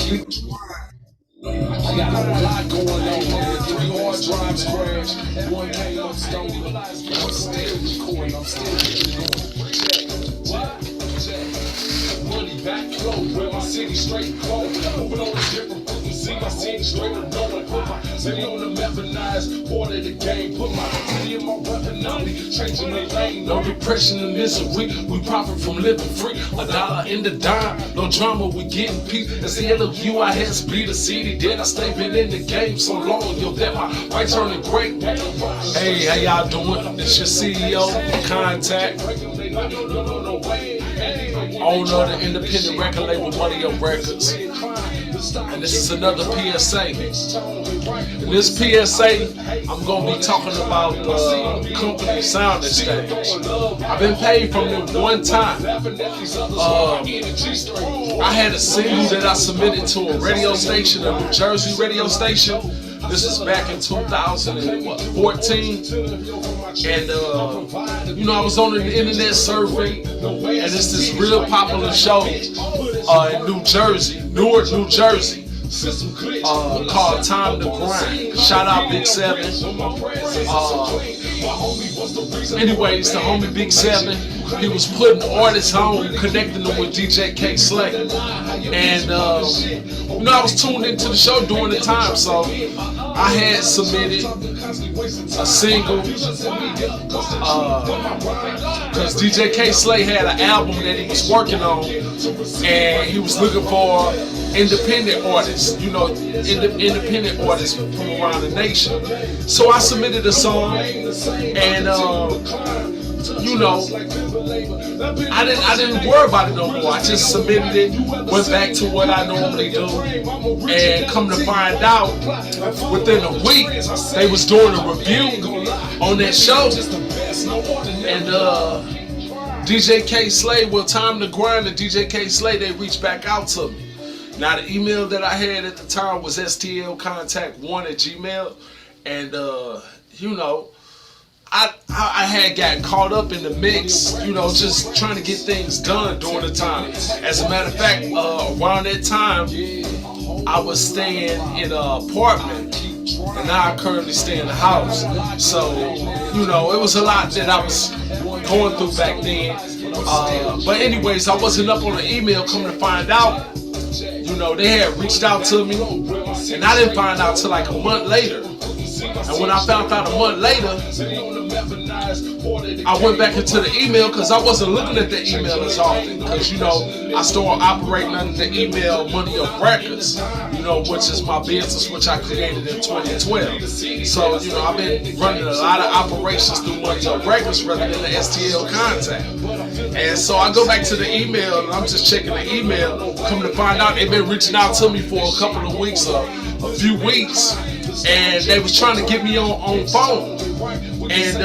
I got a lot going on. 3 hard drives crashed. One came up stone. I'm still recording. I'm still recording. Money back close. Where my city straight cold. Moving on a different foot. See my city straight up knowing. Put my city on the weaponized part of the game. Put my city in my weapon. I'll be changing the lane. No depression and misery. We profit from living free. $1 in the dime. No drama. We getting peace. That's the LFU. I had to be the city. Dead. I stay been in the game so long. Yo, that my right turning great. Hey, how y'all doing? It's your CEO, Contact. Owner of the independent record label Money Up Records. And this is another PSA. In this PSA, I'm going to be talking about the company Sound Exchange. I've been paid from them one time. I had a single that I submitted to a radio station, a New Jersey radio station. This is back in 2014, and I was on the internet surfing, and it's this real popular show in New Jersey, Newark, New Jersey, called Time to Grind. Shout out Big 7. Anyways, the homie Big 7, he was putting artists on, connecting them with DJ K Slay, and I was tuned into the show during the time, so I had submitted a single because DJ K Slay had an album that he was working on, and he was looking for independent artists, independent artists from around the nation. So I submitted a song, and I didn't worry about it no more. I just submitted it, went back to what I normally do, and come to find out, within a week, they was doing a review on that show, and DJ K Slay, Time to Grind, and DJ K Slay, they reached back out to me. Now the email that I had at the time was stlcontact1@gmail, and I had got caught up in the mix, just trying to get things done during the time. As a matter of fact, around that time, I was staying in an apartment, and now I currently stay in the house. So, it was a lot that I was going through back then. But anyways, I wasn't up on the email. Coming to find out, they had reached out to me, and I didn't find out till like a month later. And when I found out a month later, I went back into the email because I wasn't looking at the email as often. Because, I started operating under the email Money Up Records, which is my business, which I created in 2012. So, I've been running a lot of operations through Money Up Records rather than the STL Contact. And so I go back to the email, and I'm just checking the email. Come to find out, they've been reaching out to me for a couple of weeks or a few weeks. And they was trying to get me on phone, and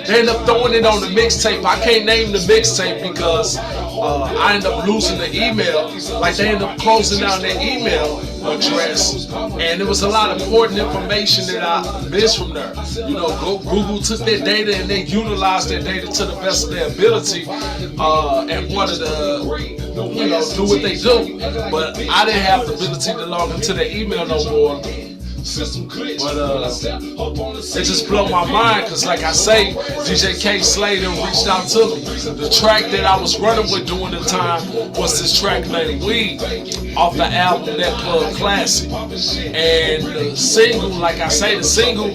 they ended up throwing it on the mixtape. I can't name the mixtape because I ended up losing the email. Like, they ended up closing down their email address, and there was a lot of important information that I missed from there. Google took their data and they utilized their data to the best of their ability, and wanted to do what they do. But I didn't have the ability to log into their email no more. But it just blew my mind, because like I say, DJ K Slay reached out to me. The track that I was running with during the time was this track named Weed off the album That Club Classic. And the single, like I say, the single,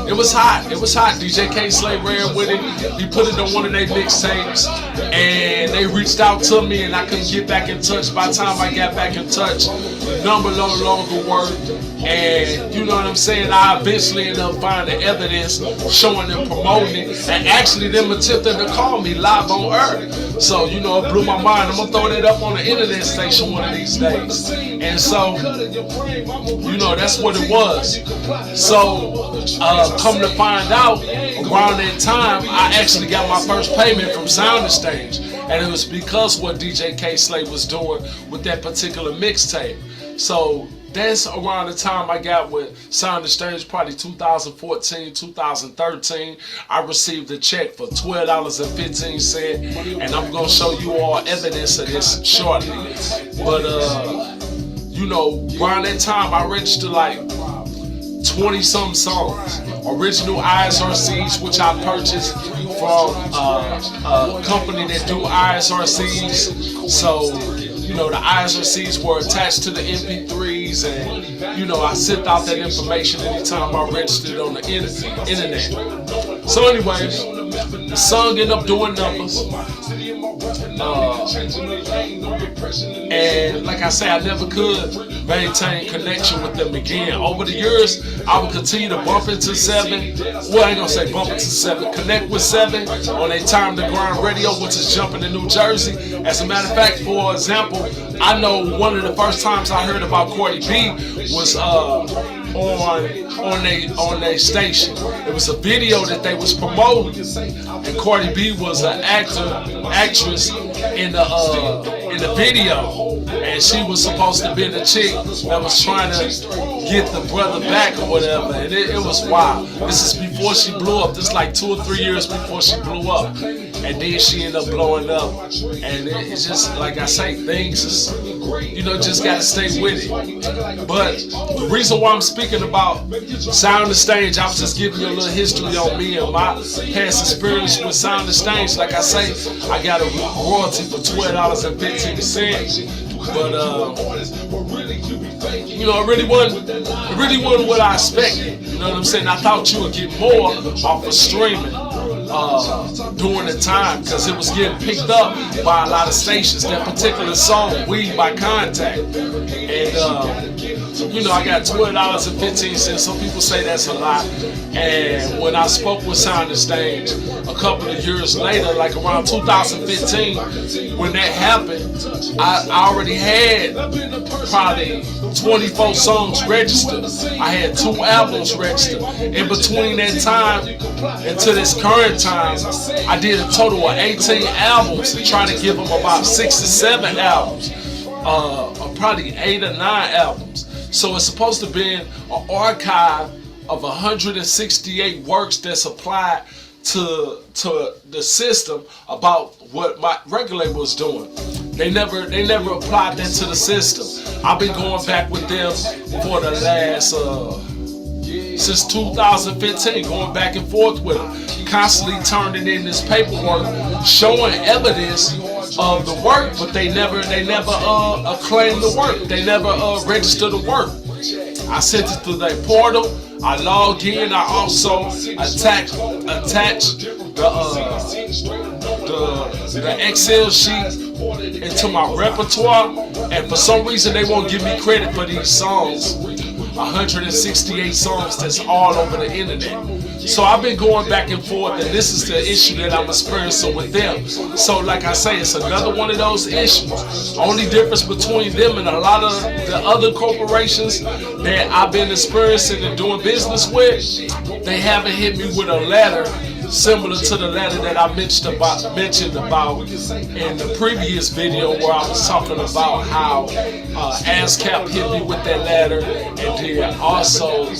it was hot. It was hot. DJ K Slay ran with it. He put it on one of their mixtapes, and they reached out to me, and I couldn't get back in touch. By the time I got back in touch, the number no longer worked. And you know what I'm saying, I eventually ended up finding evidence showing them promoting it, and actually them attempting to call me live on air. So, it blew my mind. I'm gonna throw that up on the internet station one of these days. And so, that's what it was. So, come to find out, around that time, I actually got my first payment from Sound Exchange. And it was because what DJ K Slay was doing with that particular mixtape. So, that's around the time I got with Sound Exchange, probably 2014, 2013. I received a check for $12.15, and I'm gonna show you all evidence of this shortly. But you know, around that time I registered like 20-some songs, original ISRCs, which I purchased from a company that do ISRCs. So, you know, the ISRCs were attached to the MP3s, and, you know, I sent out that information anytime I registered on the internet. So anyways, the song ended up doing numbers. And like I say, I never could maintain connection with them again. Over the years, I would continue to bump into 7. Well, I ain't gonna say bump into 7. Connect with 7 on a Time to Grind radio, which is jumping in New Jersey. As a matter of fact, for example, I know one of the first times I heard about Cardi B was on a station. It was a video that they was promoting, and Cardi B was an actress in the video, and she was supposed to be the chick that was trying to get the brother back or whatever, and it was wild. This is before she blew up. This is like 2 or 3 years before she blew up, and then she ended up blowing up. And it's just like I say, things is, you know, just gotta stay with it. But the reason why I'm speaking about Sound Exchange, I was just giving you a little history on me and my past experience with Sound Exchange. Like I say, I got a royalty for $12.15. But you know, it really wasn't what I expected. You know what I'm saying? I thought you would get more off of streaming during the time, because it was getting picked up by a lot of stations. That particular song, Weed by Contact, and you know, I got $12.15. Some people say that's a lot. And when I spoke with Sound Exchange a couple of years later, like around 2015, when that happened, I already had probably 24 songs registered. I had 2 albums registered. In between that time and to this current time, I did a total of 18 albums, trying to give them about 6 to 7 albums, or probably 8 or 9 albums. So it's supposed to be an archive of 168 works that's applied to the system about what my record label was doing. They never applied that to the system. I've been going back with them for the last since 2015, going back and forth with them, constantly turning in this paperwork, showing evidence of the work, but they never claimed the work. They never registered the work. I sent it through their portal. I logged in. I also attached the Excel sheet into my repertoire, and for some reason they won't give me credit for these songs. 168 songs that's all over the internet. So I've been going back and forth, and this is the issue that I'm experiencing with them. So like I say, it's another one of those issues. Only difference between them and a lot of the other corporations that I've been experiencing and doing business with, they haven't hit me with a letter similar to the letter that I mentioned about in the previous video, where I was talking about how ASCAP hit me with that letter, and then also the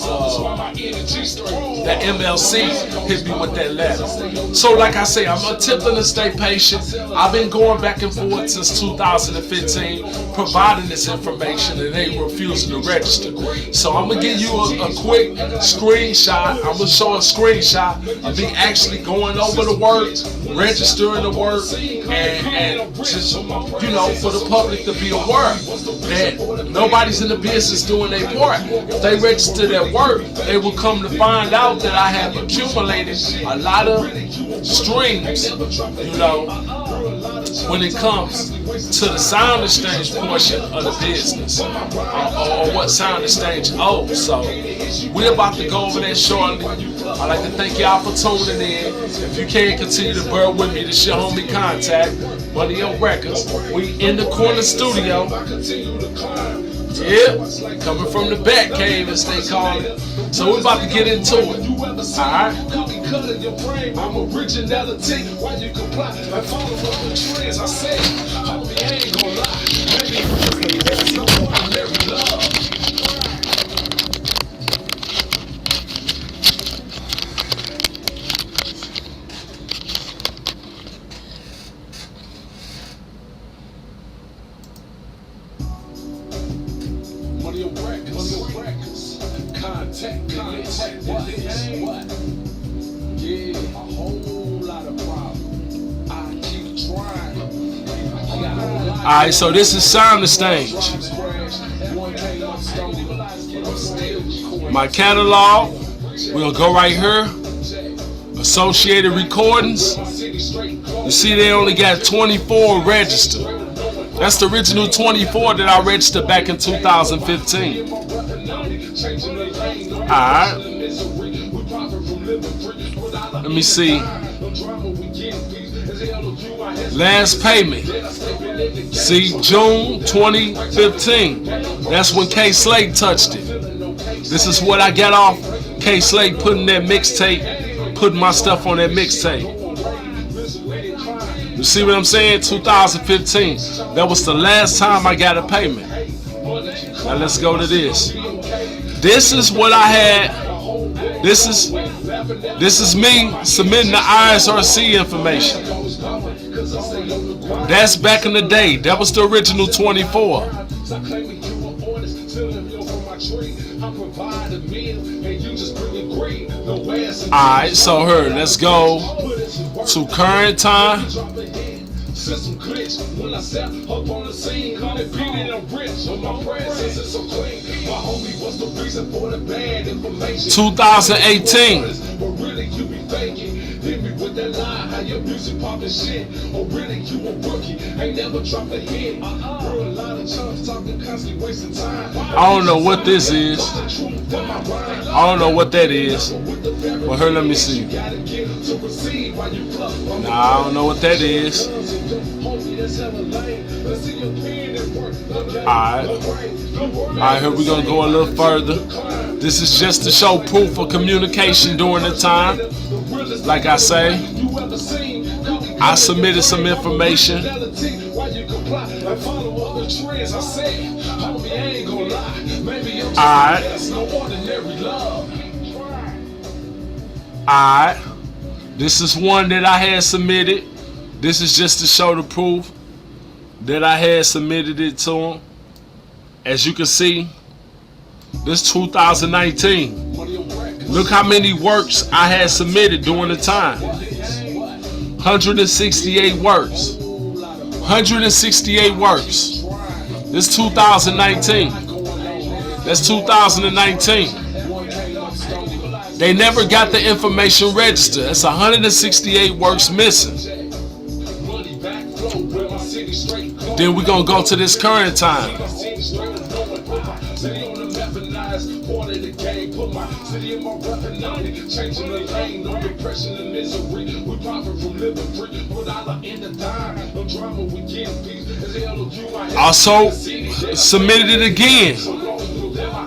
MLC hit me with that letter. So like I say, I'm attempting to stay patient. I've been going back and forth since 2015, providing this information, and they refusing to register. So I'm gonna give you a quick screenshot. I'm gonna show a screenshot of me actually going over the work, registering the work, and just, you know, for the public to be aware that nobody's in the business doing their part. If they register their work, they will come to find out that I have accumulated a lot of streams, you know, when it comes to the Sound Exchange portion of the business, or what Sound Exchange owes. So we're about to go over that shortly. I'd like to thank y'all for tuning in. If you can continue to bear with me, this is your homie Contact, Money on Records. We in the corner studio. Yeah, coming from the back cave, as they call it. So we're about to get into it. Alright? I'm originality while you comply. I follow the trends, I say, homie, I ain't gonna lie. Maybe love. What? Yeah, a whole lot of problems. I keep trying. Alright, so this is Sound the Stage. My catalog, we'll go right here. Associated Recordings. You see they only got 24 registered. That's the original 24 that I registered back in 2015. Alright. Let me see. Last payment. See, June 2015. That's when K Slade touched it. This is what I got off K Slade putting that mixtape, putting my stuff on that mixtape. You see what I'm saying? 2015. That was the last time I got a payment. Now let's go to this. This is what I had. This is me submitting the ISRC information. That's back in the day. That was the original 24. Alright, so here, let's go to current time. 2018. I don't know what this is. I don't know what that is. Well, here, let me see. Nah, I don't know what that is. Alright, here we're gonna go a little further. This is just to show proof of communication during the time. Like I say, I submitted some information. Alright. This is one that I had submitted. This is just to show the proof that I had submitted it to him. As you can see, this 2019. Look how many works I had submitted during the time. 168 works. 168 works. This 2019. That's 2019. They never got the information registered. That's 168 works missing. Then we're gonna go to this current time. Also submitted it again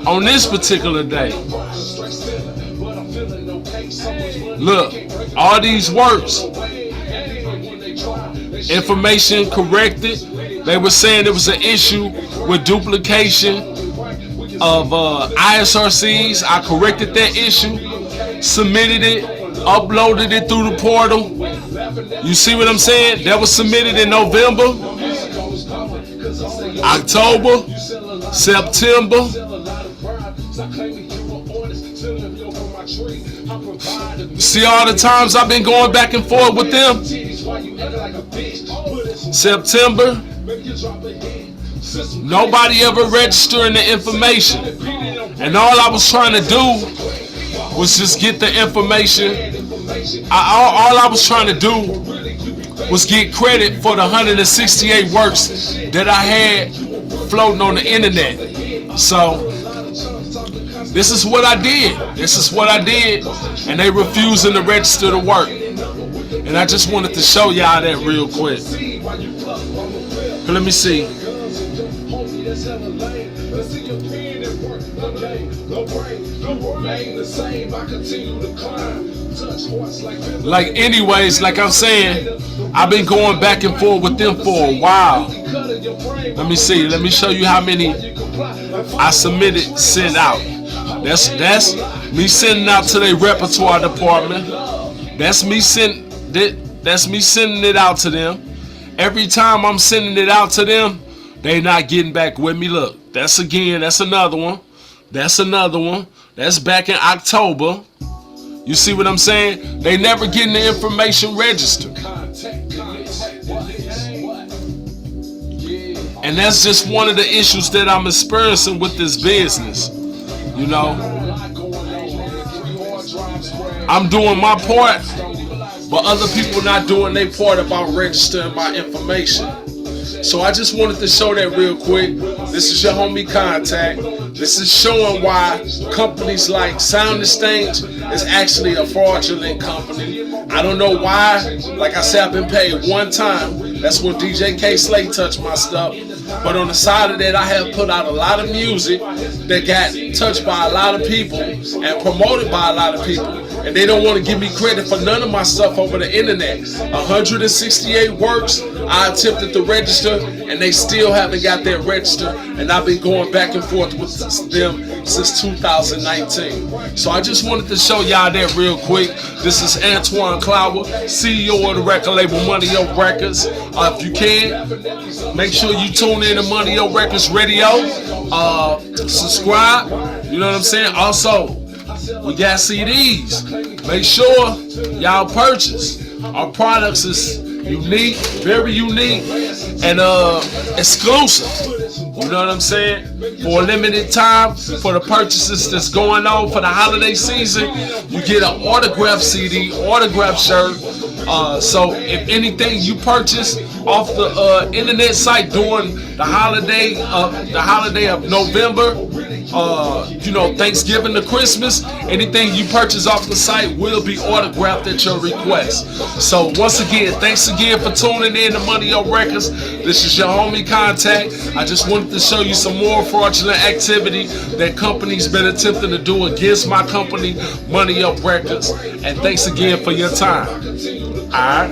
on this particular day. Look, all these works, information corrected. They were saying there was an issue with duplication of ISRCs. I corrected that issue, submitted it, uploaded it through the portal. You see what I'm saying? That was submitted in November, October, September. See all the times I've been going back and forth with them? September. Nobody ever registering the information. And all I was trying to do was just get the information. All I was trying to do was get credit for the 168 works that I had floating on the internet. So this is what I did. This is what I did. And they refusing to register the work. And I just wanted to show y'all that real quick. Let me see. Like anyways, like I'm saying, I've been going back and forth with them for a while. Let me see. Let me show you how many I submitted, sent out. That's me sending out to their repertoire department. That's me sending it out to them. Every time I'm sending it out to them, they not getting back with me. Look, That's another one. That's another one. That's back in October. You see what I'm saying? They never getting the information registered. And that's just one of the issues that I'm experiencing with this business. You know, I'm doing my part, but other people not doing their part about registering my information. So I just wanted to show that real quick. This is your homie Contact. This is showing why companies like Sound Exchange is actually a fraudulent company. I don't know why. Like I said, I've been paid one time. That's when DJ K Slay touched my stuff. But on the side of that, I have put out a lot of music that got touched by a lot of people and promoted by a lot of people. And they don't want to give me credit for none of my stuff over the internet. 168 works I attempted to register, and they still haven't got that registered. And I've been going back and forth with them since 2019. So I just wanted to show y'all that real quick. This is Antoine Clower, CEO of the record label Money Up Records. If you can, make sure you tune in to Money Up Records Radio. Subscribe. You know what I'm saying? Also, we got CDs. Make sure y'all purchase. Our products is unique, very unique, and exclusive. You know what I'm saying? For a limited time, for the purchases that's going on for the holiday season, you get an autographed CD, autographed shirt. So if anything you purchase off the internet site during the holiday of November, you know, Thanksgiving to Christmas, anything you purchase off the site will be autographed at your request. So once again, thanks again for tuning in to Money Up Records. This is your homie Contact. I just wanted to show you some more fraudulent activity that companies been attempting to do against my company, Money Up Records. And thanks again for your time. Alright.